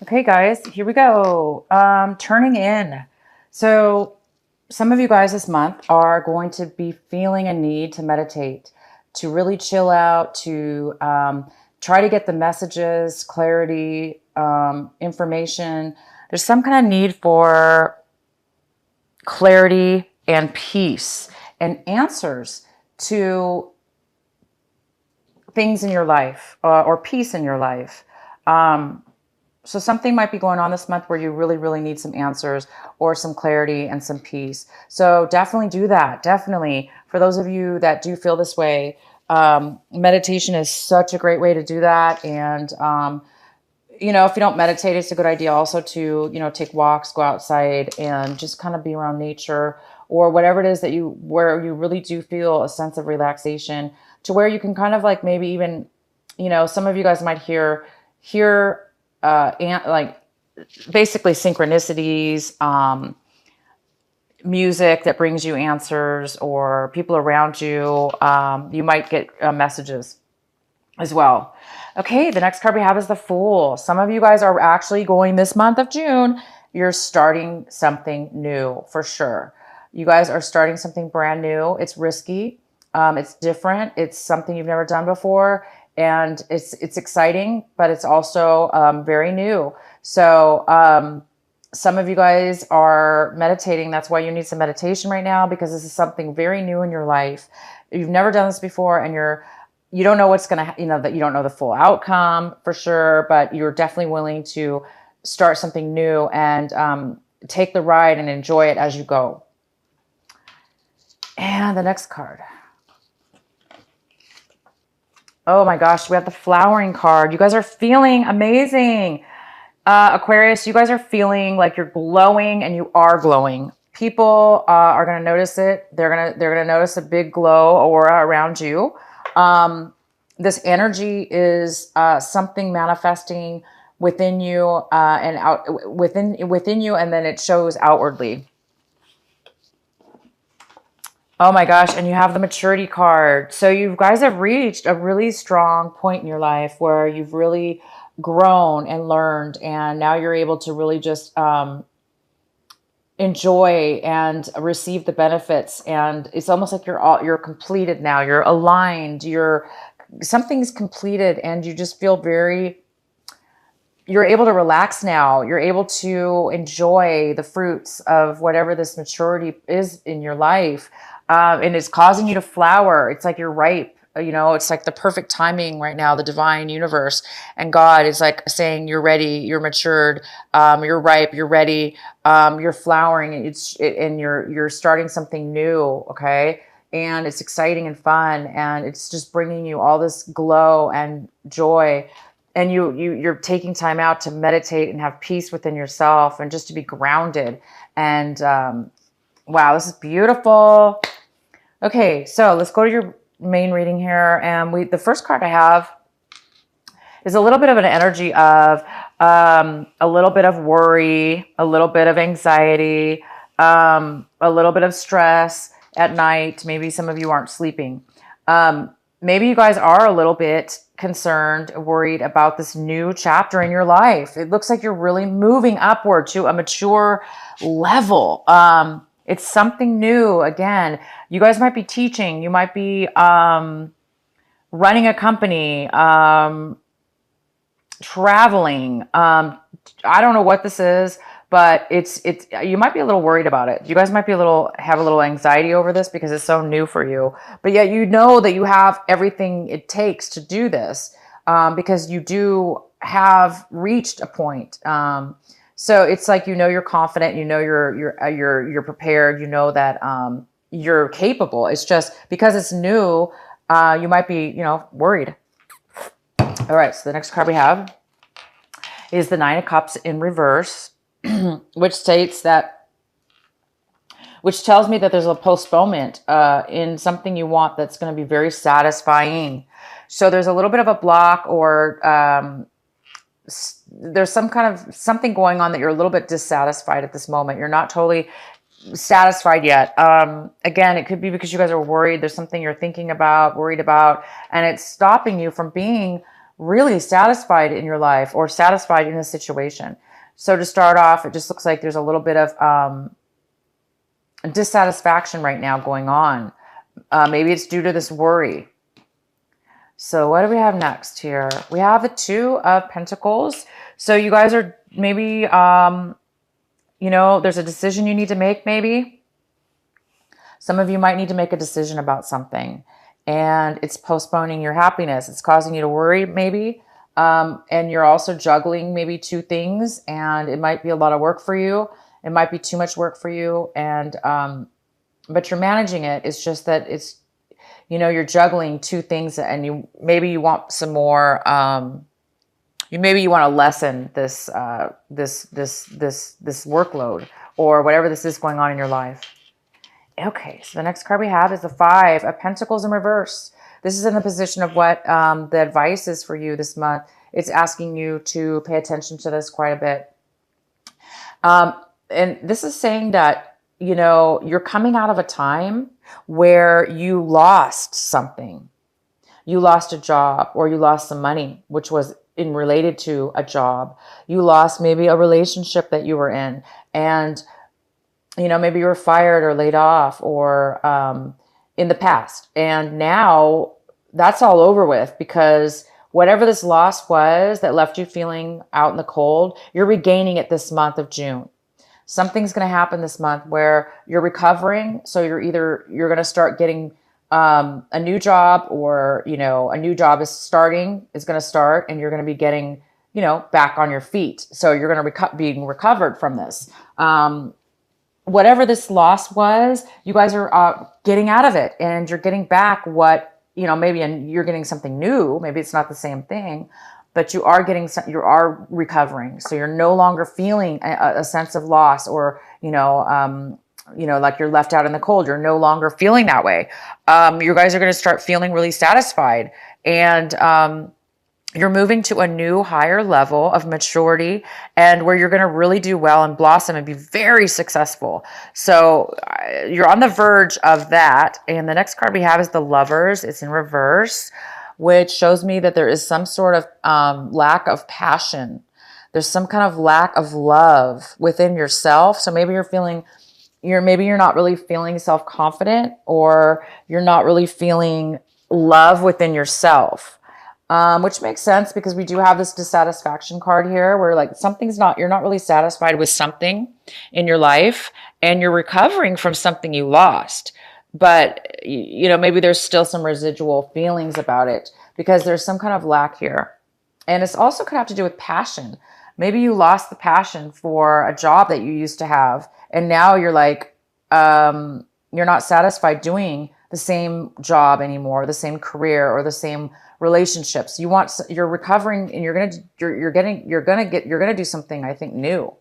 Okay, guys, here we go. Turning in. So, some of you guys this month are going to be feeling a need to meditate, to really chill out, to try to get the messages, clarity, information. There's some kind of need for clarity and peace and answers to things in your life or peace in your life. So something might be going on this month where you really, really need some answers or some clarity and some peace. So definitely do that. Definitely. For those of you that do feel this way, meditation is such a great way to do that. And, if you don't meditate, it's a good idea also to, take walks, go outside and just kind of be around nature or whatever it is where you really do feel a sense of relaxation to where you can kind of like maybe even, some of you guys might hear and like basically synchronicities, music that brings you answers, or people around you. You might get messages as well. Okay, the next card we have is the Fool. Some of you guys are actually going this month of June. You're starting something new for sure. You guys are starting something brand new. It's risky. It's different. It's something you've never done before, and it's exciting, but it's also very new. So some of you guys are meditating. That's why you need some meditation right now, because this is something very new in your life. You've never done this before, and you don't know what's going to, that you don't know the full outcome for sure, but you're definitely willing to start something new and take the ride and enjoy it as you go. And the next card. Oh my gosh, we have the Flowering card. You guys are feeling amazing. Aquarius, you guys are feeling like you're glowing, and you are glowing. People are going to notice it. They're gonna notice a big glow aura around you. This energy is something manifesting within you and out within you, and then it shows outwardly. Oh my gosh, and you have the Maturity card. So you guys have reached a really strong point in your life where you've really grown and learned, and now you're able to really just enjoy and receive the benefits. And it's almost like you're completed now. You're aligned. Something's completed, and you just feel you're able to relax now. You're able to enjoy the fruits of whatever this maturity is in your life. And it's causing you to flower. It's like you're ripe. It's like the perfect timing right now. The divine universe and God is like saying, you're ready, you're matured, you're ripe, you're ready, you're flowering, and you're starting something new. Okay. And it's exciting and fun. And it's just bringing you all this glow and joy. And you're taking time out to meditate and have peace within yourself and just to be grounded. And wow, this is beautiful. Okay, so let's go to your main reading here. And the first card I have is a little bit of an energy of a little bit of worry, a little bit of anxiety, a little bit of stress at night. Maybe some of you aren't sleeping. Maybe you guys are a little bit concerned, worried about this new chapter in your life. It looks like you're really moving upward to a mature level. It's something new. Again, you guys might be teaching. You might be running a company, traveling. I don't know what this is, but it's you might be a little worried about it. You guys might have a little anxiety over this because it's so new for you. But yet you know that you have everything it takes to do this, because you do have reached a point. So it's like, you're confident, you're prepared, that you're capable. It's just because it's new, you might be, worried. All right, so the next card we have is the Nine of Cups in reverse, which tells me that there's a postponement in something you want that's going to be very satisfying. So there's a little bit of a block, or there's some kind of something going on that you're a little bit dissatisfied at this moment. You're not totally satisfied yet. Again, it could be because you guys are worried. There's something you're thinking about, worried about, and it's stopping you from being really satisfied in your life or satisfied in a situation. So to start off, it just looks like there's a little bit of dissatisfaction right now going on. Maybe it's due to this worry. So what do we have next here? We have the Two of Pentacles. So you guys are maybe, there's a decision you need to make maybe. Some of you might need to make a decision about something, and it's postponing your happiness. It's causing you to worry maybe. And you're also juggling maybe two things, and it might be a lot of work for you. It might be too much work for you. And, but you're managing it. It's just that it's, you're juggling two things, and you want some more, maybe you want to lessen this workload or whatever this is going on in your life. Okay, so the next card we have is the Five of Pentacles in reverse. This is in the position of what the advice is for you this month. It's asking you to pay attention to this quite a bit. And this is saying that, you're coming out of a time where you lost something. You lost a job, or you lost some money, which was related to a job. You lost maybe a relationship that you were in, and maybe you were fired or laid off, or in the past. And now that's all over with, because whatever this loss was that left you feeling out in the cold, you're regaining it this month of June. Something's going to happen this month where you're recovering. So you're going to start getting a new job, or, a new job is going to start, and you're going to be getting, back on your feet. So you're going to being recovered from this. Whatever this loss was, you guys are getting out of it, and you're getting back what, maybe, and you're getting something new. Maybe it's not the same thing, but you are recovering. So you're no longer feeling a sense of loss, or, like you're left out in the cold. You're no longer feeling that way. You guys are going to start feeling really satisfied, and, you're moving to a new higher level of maturity, and where you're going to really do well and blossom and be very successful. So you're on the verge of that. And the next card we have is the Lovers. It's in reverse, which shows me that there is some sort of lack of passion. There's some kind of lack of love within yourself. So maybe you're not really feeling self-confident, or you're not really feeling love within yourself. Which makes sense, because we do have this dissatisfaction card here, where like you're not really satisfied with something in your life, and you're recovering from something you lost. But, maybe there's still some residual feelings about it, because there's some kind of lack here. And it's also going to have to do with passion. Maybe you lost the passion for a job that you used to have, and now you're like, you're not satisfied doing the same job anymore, the same career, or the same relationships. You're recovering, and you're gonna do something, I think, new,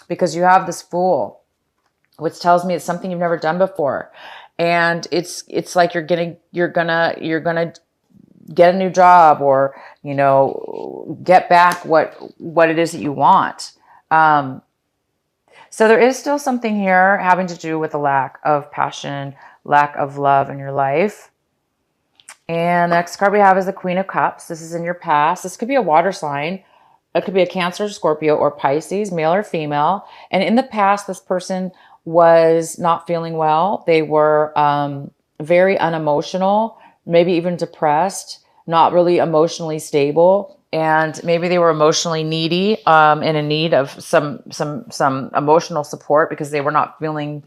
because you have this Fool, which tells me it's something you've never done before. And it's like you're gonna get a new job, or, get back what it is that you want. So there is still something here having to do with a lack of passion, lack of love in your life. And the next card we have is the Queen of Cups. This is in your past. This could be a water sign. It could be a Cancer, Scorpio, or Pisces, male or female. And in the past, this person was not feeling well. They were very unemotional, maybe even depressed, not really emotionally stable. And maybe they were emotionally needy, and in need of some emotional support, because they were not feeling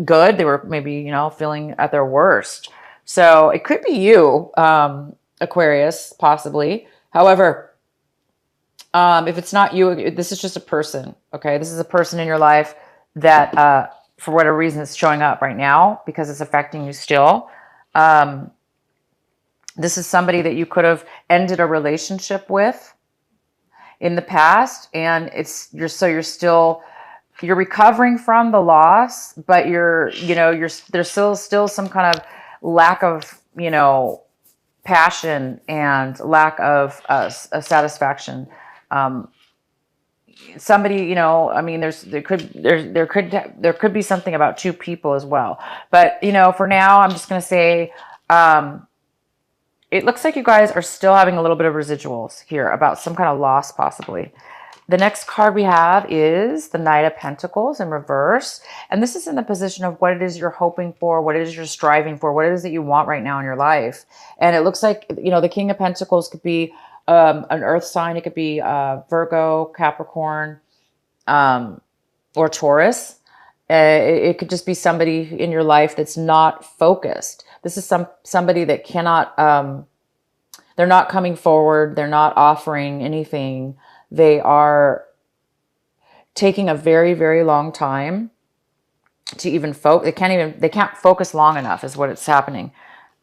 good. They were maybe, feeling at their worst. So it could be you, Aquarius, possibly. However, if it's not you, this is just a person, okay? This is a person in your life that, for whatever reason, is showing up right now, because it's affecting you still. This is somebody that you could have ended a relationship with in the past, and you're recovering from the loss, but there's still some kind of lack of, passion, and lack of satisfaction. Somebody, there could be something about two people as well. But, for now, I'm just going to say, it looks like you guys are still having a little bit of residuals here about some kind of loss possibly. The next card we have is the Knight of Pentacles in reverse. And this is in the position of what it is you're hoping for, what it is you're striving for, what it is that you want right now in your life. And it looks like, you know, the King of Pentacles could be an earth sign. It could be Virgo, Capricorn, or Taurus. It could just be somebody in your life that's not focused. This is somebody that cannot, they're not coming forward. They're not offering anything. They are taking a very, very long time to even focus. They can't focus long enough is what it's happening,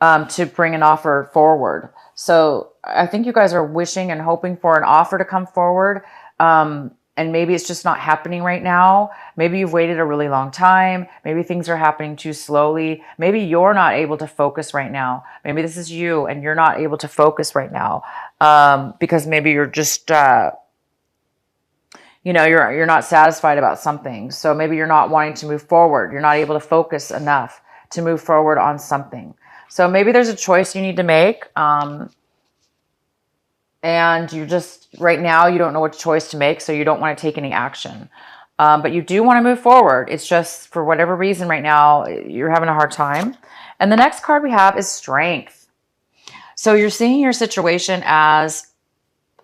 to bring an offer forward. So I think you guys are wishing and hoping for an offer to come forward. And maybe it's just not happening right now. Maybe you've waited a really long time. Maybe things are happening too slowly. Maybe you're not able to focus right now. Maybe this is you and you're not able to focus right now, because maybe you're just, you know, you're not satisfied about something. So maybe you're not wanting to move forward. You're not able to focus enough to move forward on something. So maybe there's a choice you need to make. And you just, right now, you don't know what choice to make. So you don't want to take any action. But you do want to move forward. It's just for whatever reason right now, you're having a hard time. And the next card we have is Strength. So you're seeing your situation as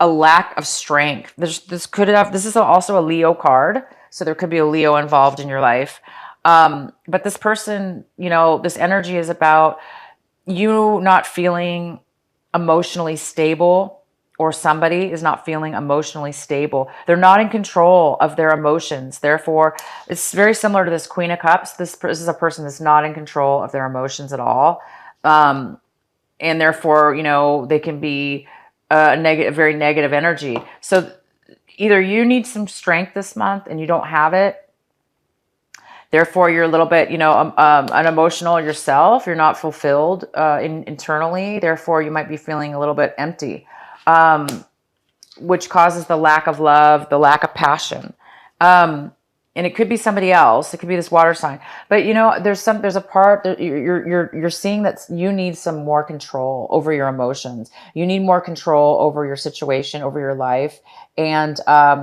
a lack of strength. This is also a Leo card. So there could be a Leo involved in your life. But this person, you know, this energy is about you not feeling emotionally stable, or somebody is not feeling emotionally stable. They're not in control of their emotions. Therefore, it's very similar to this Queen of Cups. This is a person that's not in control of their emotions at all. And therefore, you know, they can be a very negative energy. So either you need some strength this month and you don't have it. Therefore, you're a little bit, you know, unemotional yourself. You're not fulfilled internally. Therefore, you might be feeling a little bit empty, which causes the lack of love, the lack of passion. And it could be somebody else. It could be this water sign. But you know, there's a part that you're seeing that you need some more control over your emotions. You need more control over your situation, over your life, and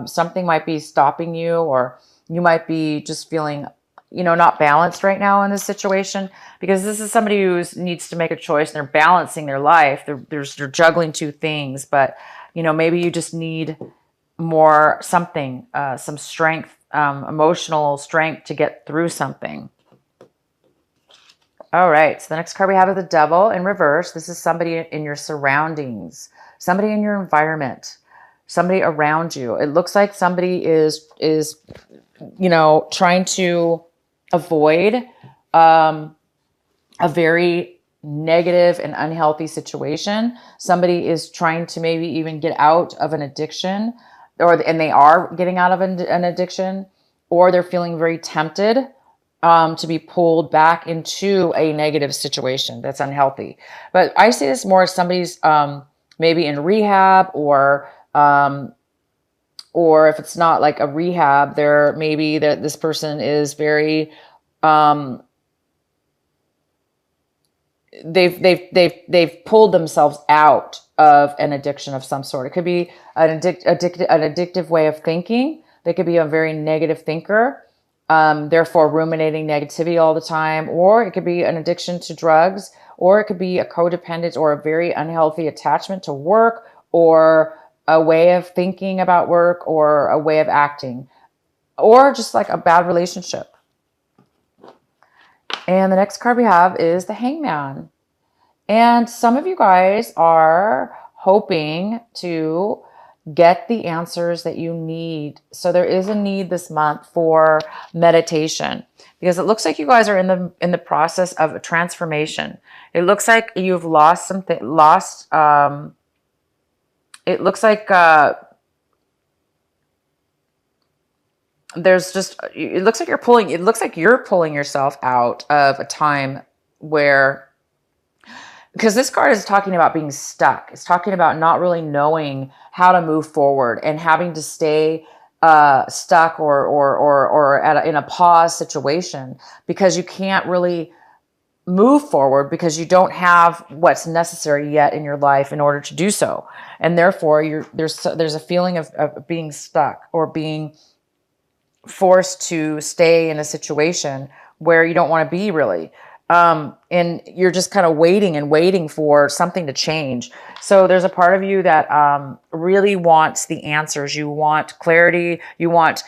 something might be stopping you, or you might be just feeling, you know, not balanced right now in this situation, because this is somebody who needs to make a choice. They're balancing their life. They're juggling two things, but you know, maybe you just need more something, some strength, emotional strength to get through something. All right. So the next card we have is the Devil in reverse. This is somebody in your surroundings, somebody in your environment, somebody around you. It looks like somebody is, you know, trying to avoid a very negative and unhealthy situation. Somebody is trying to maybe even get out of an addiction, and they are getting out of an addiction, or they're feeling very tempted to be pulled back into a negative situation that's unhealthy. But I see this more as somebody's maybe in rehab, or if it's not like a rehab, there maybe that this person is very they've pulled themselves out of an addiction of some sort. It could be an addictive way of thinking. They could be a very negative thinker, therefore ruminating negativity all the time. Or it could be an addiction to drugs, or it could be a codependent or a very unhealthy attachment to work, or a way of thinking about work, or a way of acting, or just like a bad relationship. And the next card we have is the Hangman. And some of you guys are hoping to get the answers that you need. So there is a need this month for meditation, because it looks like you guys are in the process of a transformation. It looks like you've lost something, it looks like it looks like you're pulling yourself out of a time where, because this card is talking about being stuck. It's talking about not really knowing how to move forward and having to stay stuck or in a pause situation, because you can't really move forward because you don't have what's necessary yet in your life in order to do so. And therefore there's a feeling of being stuck or being forced to stay in a situation where you don't want to be really. And you're just kind of waiting and waiting for something to change. So there's a part of you that really wants the answers. You want clarity. You want,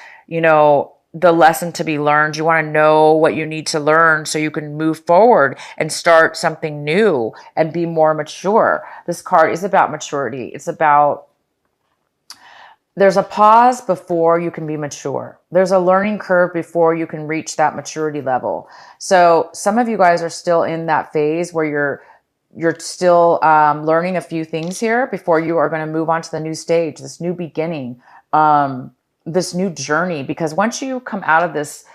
the lesson to be learned. You want to know what you need to learn so you can move forward and start something new and be more mature. This card is about maturity. It's about, there's a pause before you can be mature. There's a learning curve before you can reach that maturity level. So some of you guys are still in that phase where you're still learning a few things here before you are going to move on to the new stage, this new beginning, this new journey. Because once you come out of this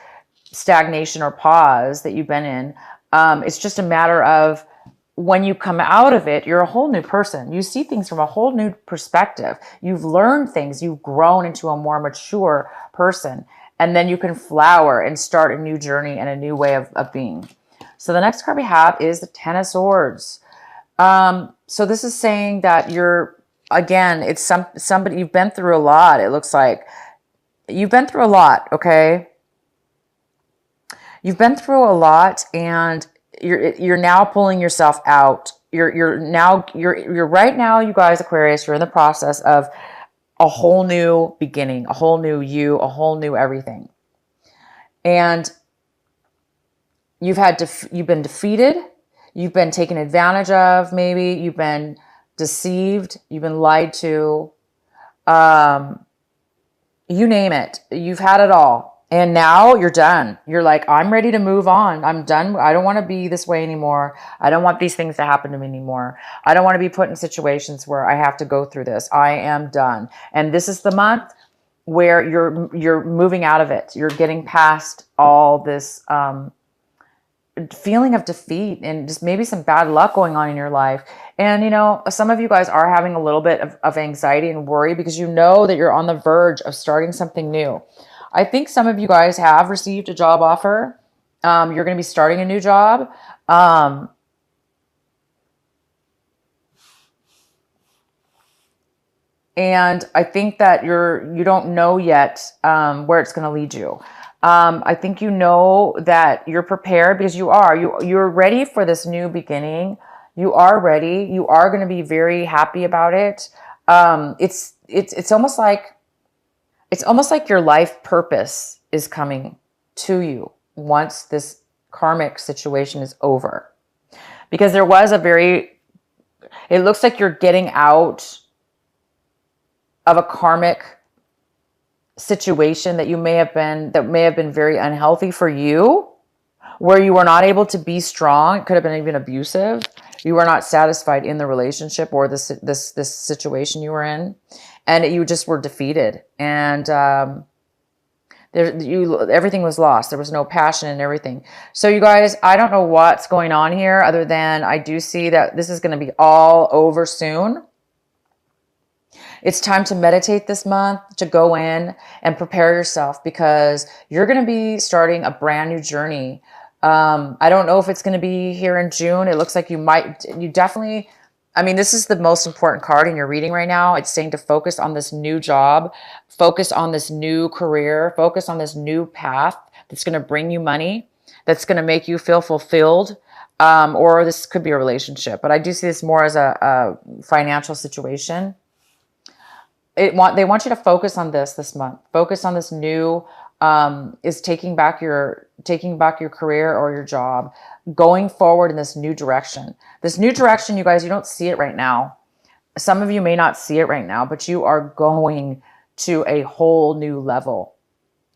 stagnation or pause that you've been in, it's just a matter of, when you come out of it, you're a whole new person. You see things from a whole new perspective. You've learned things. You've grown into a more mature person. And then you can flower and start a new journey and a new way of being. So the next card we have is the Ten of Swords. So this is saying that it's somebody, you've been through a lot. It looks like you've been through a lot. Okay. You've been through a lot, and you're now pulling yourself out. You're right now, you guys, Aquarius, you're in the process of a whole new beginning, a whole new you, a whole new everything. And you've been defeated. You've been taken advantage of. Maybe you've been deceived. You've been lied to. You name it. You've had it all. And now you're done. You're like, I'm ready to move on. I'm done. I don't want to be this way anymore. I don't want these things to happen to me anymore. I don't want to be put in situations where I have to go through this. I am done. And this is the month where you're moving out of it. You're getting past all this feeling of defeat and just maybe some bad luck going on in your life. And, some of you guys are having a little bit of anxiety and worry because you know that you're on the verge of starting something new. I think some of you guys have received a job offer. You're going to be starting a new job. And I think that you don't know yet where it's going to lead you. I think you know that you're prepared because you're ready for this new beginning. You are ready. You are going to be very happy about it. It's almost like your life purpose is coming to you once this karmic situation is over. Because there was it looks like you're getting out of a karmic situation that may have been very unhealthy for you, where you were not able to be strong. It could have been even abusive. You were not satisfied in the relationship or this situation you were in, and you just were defeated. And everything was lost. There was no passion and everything. So you guys, I don't know what's going on here, other than I do see that this is going to be all over soon. It's time to meditate this month, to go in and prepare yourself, because you're going to be starting a brand new journey. I don't know if it's going to be here in June. It looks like this is the most important card in your reading right now. It's saying to focus on this new job, focus on this new career, focus on this new path that's going to bring you money, that's going to make you feel fulfilled. Or this could be a relationship, but I do see this more as a financial situation. They want you to focus on this month. Focus on this new, is taking back your career or your job, going forward in this new direction. This new direction, you guys, you don't see it right now. Some of you may not see it right now, but you are going to a whole new level.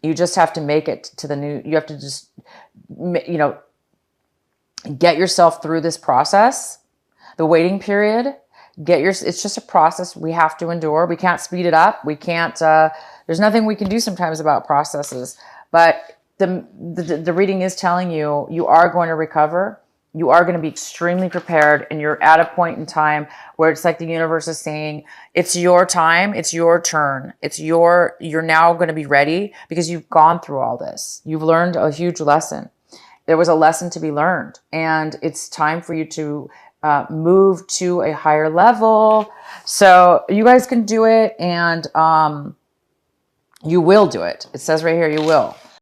You just have to make it to the new. You have to just, get yourself through this process, the waiting period. It's just a process we have to endure. We can't speed it up. We can't, there's nothing we can do sometimes about processes, but the reading is telling you, you are going to recover. You are going to be extremely prepared, and you're at a point in time where it's like the universe is saying, it's your time. It's your turn. You're now going to be ready because you've gone through all this. You've learned a huge lesson. there was a lesson to be learned, and it's time for you to move to a higher level. So you guys can do it, and you will do it. It says right here, you will.